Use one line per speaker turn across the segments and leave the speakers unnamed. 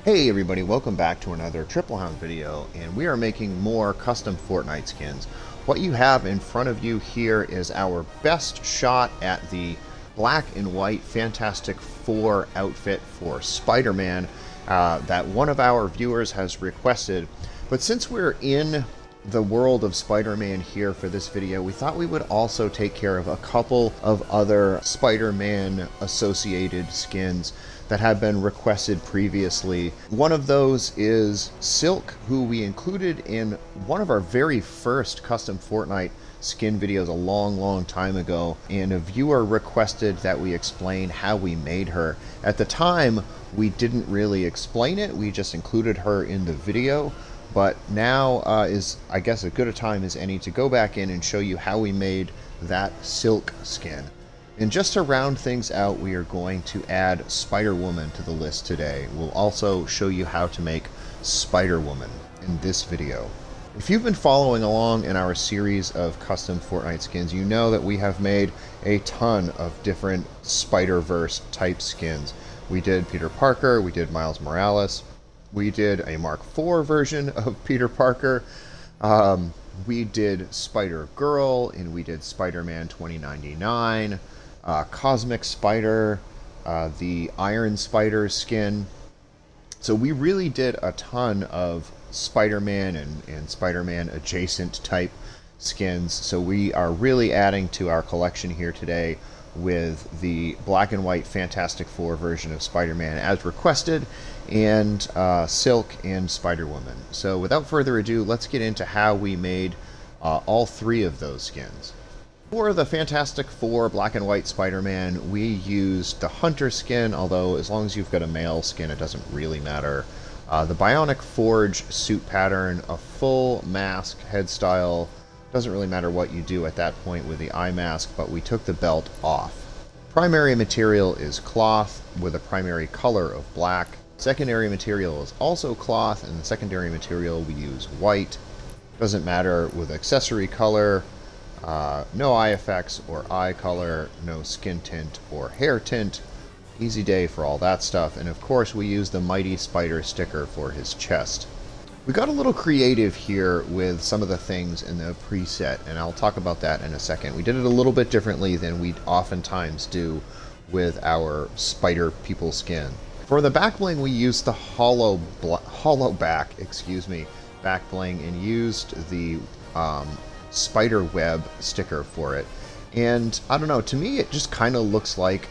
Hey everybody, welcome back to another Triple Hound video, and we are making more custom Fortnite skins. What you have in front of you here is our best shot at the black and white Fantastic Four outfit for Spider-Man that one of our viewers has requested. But since we're in the world of Spider-Man here for this video, we thought we would also take care of a couple of other Spider-Man associated skins that have been requested previously. One of those is Silk, who we included in one of our very first custom Fortnite skin videos a long time ago, and a viewer requested that we explain how we made her. At the time, we didn't really explain it, we just included her in the video. But now is, I guess, as good a time as any to go back in and show you how we made that Silk skin. And just to round things out, we are going to add SpiderWoman to the list today. We'll also show you how to make SpiderWoman in this video. If you've been following along in our series of custom Fortnite skins, you know that we have made a ton of different Spider-Verse type skins. We did Peter Parker, we did Miles Morales, we did a Mark IV version of Peter Parker, we did Spider-Girl, and we did Spider-Man 2099, Cosmic Spider, the Iron Spider skin. So we really did a ton of Spider-Man and Spider-Man adjacent type skins. So we are really adding to our collection here today with the black and white Fantastic Four version of Spider-Man as requested, and Silk and Spider-Woman. So without further ado, let's get into how we made all three of those skins. For the Fantastic Four black and white Spider-Man, we used the Hunter skin, although as long as you've got a male skin, it doesn't really matter. The Bionic Forge suit pattern, a full mask head style. Doesn't really matter what you do at that point with the eye mask, but we took the belt off. Primary material is cloth with a primary color of black. Secondary material is also cloth, and the secondary material we use white. Doesn't matter with accessory color. No eye effects or eye color, no skin tint or hair tint. Easy day for all that stuff. And of course we use the Mighty Spider sticker for his chest. We got a little creative here with some of the things in the preset, and I'll talk about that in a second. We did it a little bit differently than we oftentimes do with our Spider People skin. For the back bling, we used the hollow back bling, and used the spider web sticker for it. And I don't know, to me it just kind of looks like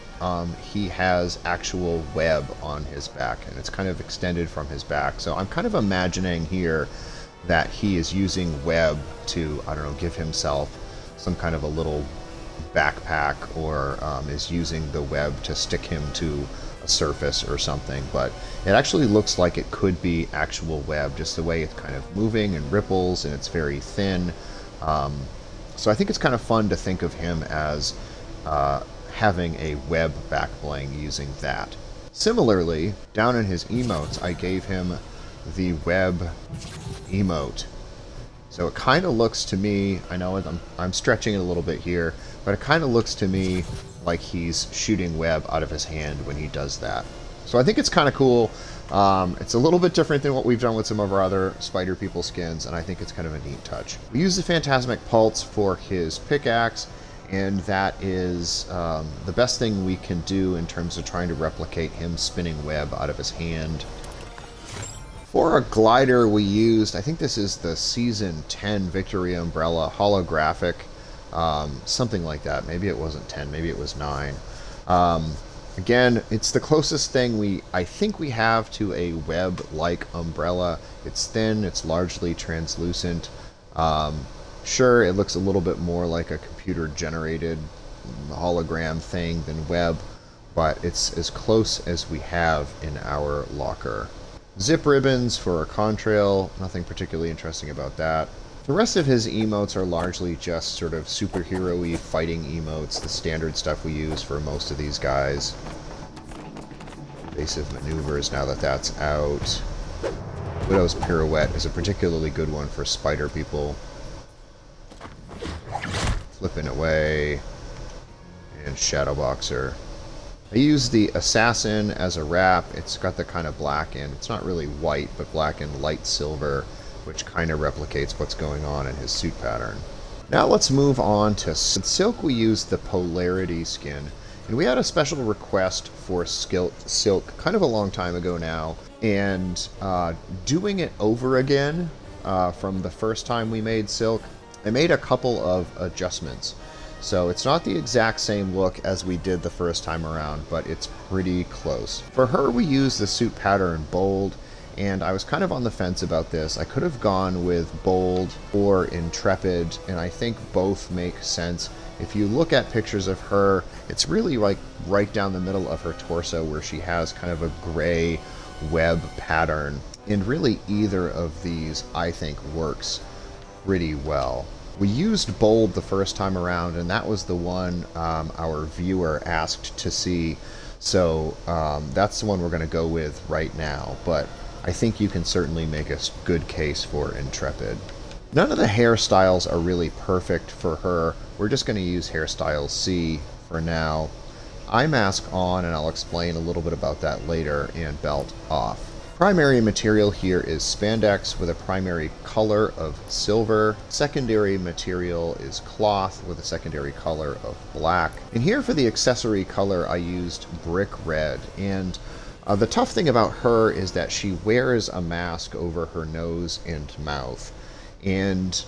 he has actual web on his back, and it's kind of extended from his back. So I'm kind of imagining here that he is using web to, I don't know, give himself some kind of a little backpack, or is using the web to stick him to a surface or something. But it actually looks like it could be actual web, just the way it's kind of moving and ripples, and it's very thin. So I think it's kind of fun to think of him as having a web back bling using that. Similarly, down in his emotes, I gave him the web emote. So it kind of looks to me, I know I'm stretching it a little bit here, but it kind of looks to me like he's shooting web out of his hand when he does that. So I think it's kind of cool. It's a little bit different than what we've done with some of our other Spider People skins, and I think it's kind of a neat touch. We use the Phantasmic Pulse for his pickaxe, and that is the best thing we can do in terms of trying to replicate him spinning web out of his hand. For a glider, we used, I think this is the Season 10 Victory Umbrella holographic, something like that. Maybe it wasn't 10, maybe it was 9. Again, it's the closest thing I think we have to a web-like umbrella. It's thin, it's largely translucent. Sure, it looks a little bit more like a computer-generated hologram thing than web, but it's as close as we have in our locker. Zip ribbons for a contrail, nothing particularly interesting about that. The rest of his emotes are largely just sort of superhero-y fighting emotes, the standard stuff we use for most of these guys. Evasive maneuvers, now that that's out. Widow's Pirouette is a particularly good one for Spider People. Flipping away. And Shadow Boxer. I used the Assassin as a wrap. It's got the kind of black and it's not really white, but black and light silver, which kind of replicates what's going on in his suit pattern. Now let's move on to Silk. We used the Polarity skin, and we had a special request for Silk kind of a long time ago now, and doing it over again from the first time we made Silk, I made a couple of adjustments. So it's not the exact same look as we did the first time around, but it's pretty close. For her, we used the suit pattern Bold, and I was kind of on the fence about this. I could have gone with Bold or Intrepid, and I think both make sense. If you look at pictures of her, it's really like right down the middle of her torso where she has kind of a gray web pattern. And really either of these, I think, works pretty well. We used Bold the first time around, and that was the one our viewer asked to see. So that's the one we're going to go with right now. But I think you can certainly make a good case for Intrepid. None of the hairstyles are really perfect for her. We're just going to use hairstyle C for now. Eye mask on, and I'll explain a little bit about that later, and belt off. Primary material here is spandex with a primary color of silver. Secondary material is cloth with a secondary color of black. And here for the accessory color, I used brick red. And the tough thing about her is that she wears a mask over her nose and mouth. And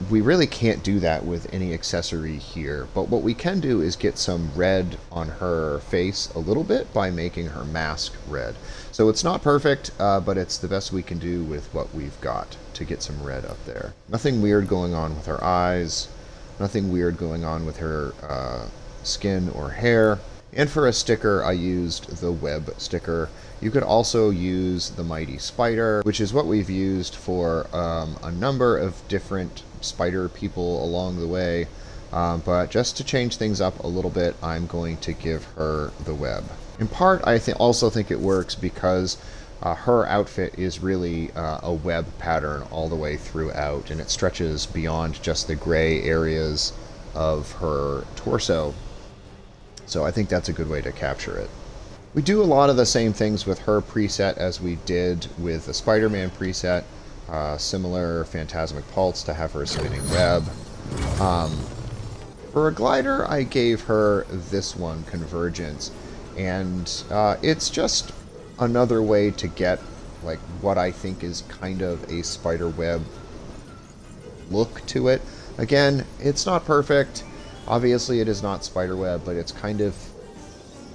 we really can't do that with any accessory here, but what we can do is get some red on her face a little bit by making her mask red. So it's not perfect, but it's the best we can do with what we've got to get some red up there. Nothing weird going on with her eyes, nothing weird going on with her skin or hair. And for a sticker, I used the web sticker. You could also use the Mighty Spider, which is what we've used for a number of different spider people along the way. But just to change things up a little bit, I'm going to give her the web. In part, I also think it works because her outfit is really a web pattern all the way throughout, and it stretches beyond just the gray areas of her torso. So I think that's a good way to capture it. We do a lot of the same things with her preset as we did with the Spider-Man preset. Similar Phantasmic Pulse to have her spinning web. For a glider, I gave her this one, Convergence. And it's just another way to get like what I think is kind of a spider web look to it. Again, it's not perfect. Obviously, it is not spiderweb, but it's kind of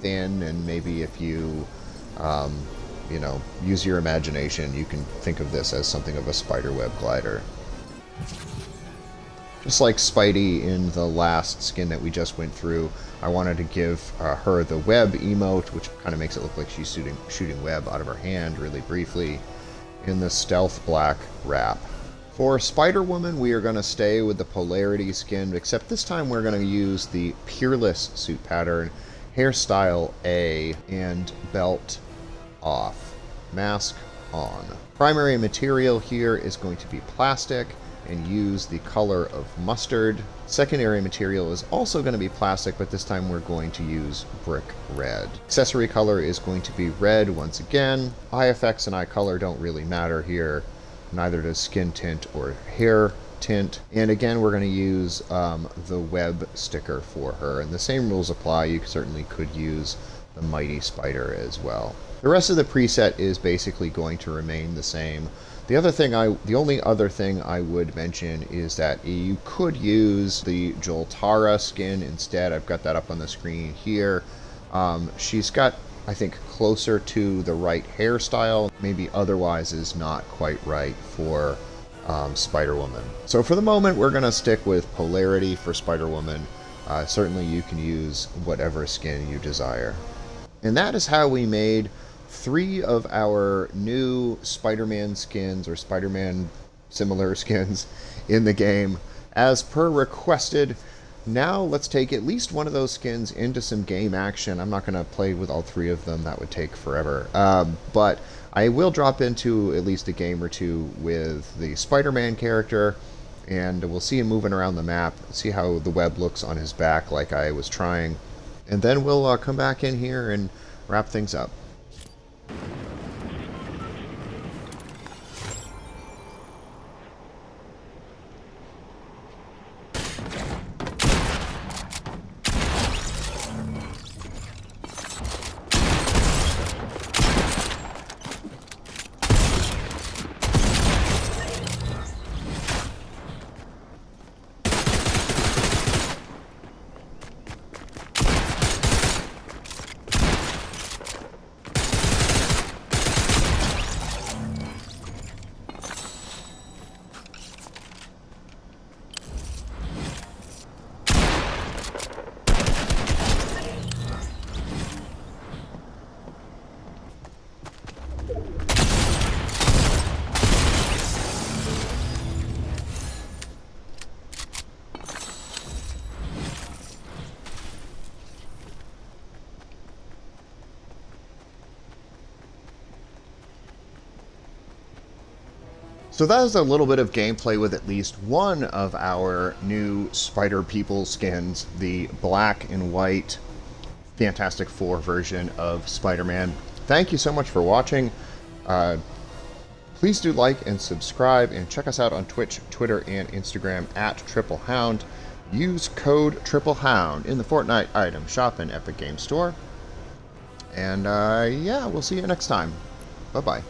thin, and maybe if you, you know, use your imagination, you can think of this as something of a spiderweb glider. Just like Spidey in the last skin that we just went through, I wanted to give her the web emote, which kind of makes it look like she's shooting web out of her hand really briefly, in the stealth black wrap. For SpiderWoman, we are going to stay with the Polarity skin, except this time we're going to use the Peerless suit pattern, hairstyle A, and belt off, mask on. Primary material here is going to be plastic and use the color of mustard. Secondary material is also going to be plastic, but this time we're going to use brick red. Accessory color is going to be red once again. Eye effects and eye color don't really matter here. Neither does skin tint or hair tint. And again, we're going to use the web sticker for her. And the same rules apply. You certainly could use the Mighty Spider as well. The rest of the preset is basically going to remain the same. The only other thing I would mention is that you could use the Joltara skin instead. I've got that up on the screen here. She's got, I think, closer to the right hairstyle, maybe otherwise is not quite right for SpiderWoman. So for the moment, we're going to stick with Polarity for SpiderWoman. Certainly you can use whatever skin you desire. And that is how we made 3 of our new Spider-Man skins, or Spider-Man similar skins, in the game, as per requested. Now let's take at least one of those skins into some game action. I'm not going to play with all 3 of them. That would take forever. But I will drop into at least a game or two with the Spider-Man character, and we'll see him moving around the map, see how the web looks on his back like I was trying. And then we'll come back in here and wrap things up. So that is a little bit of gameplay with at least one of our new Spider People skins, the black and white Fantastic Four version of Spider-Man. Thank you so much for watching. Please do like and subscribe, and check us out on Twitch, Twitter, and Instagram at TripleHound. Use code TripleHound in the Fortnite item shop and Epic Games Store. And yeah, we'll see you next time. Bye-bye.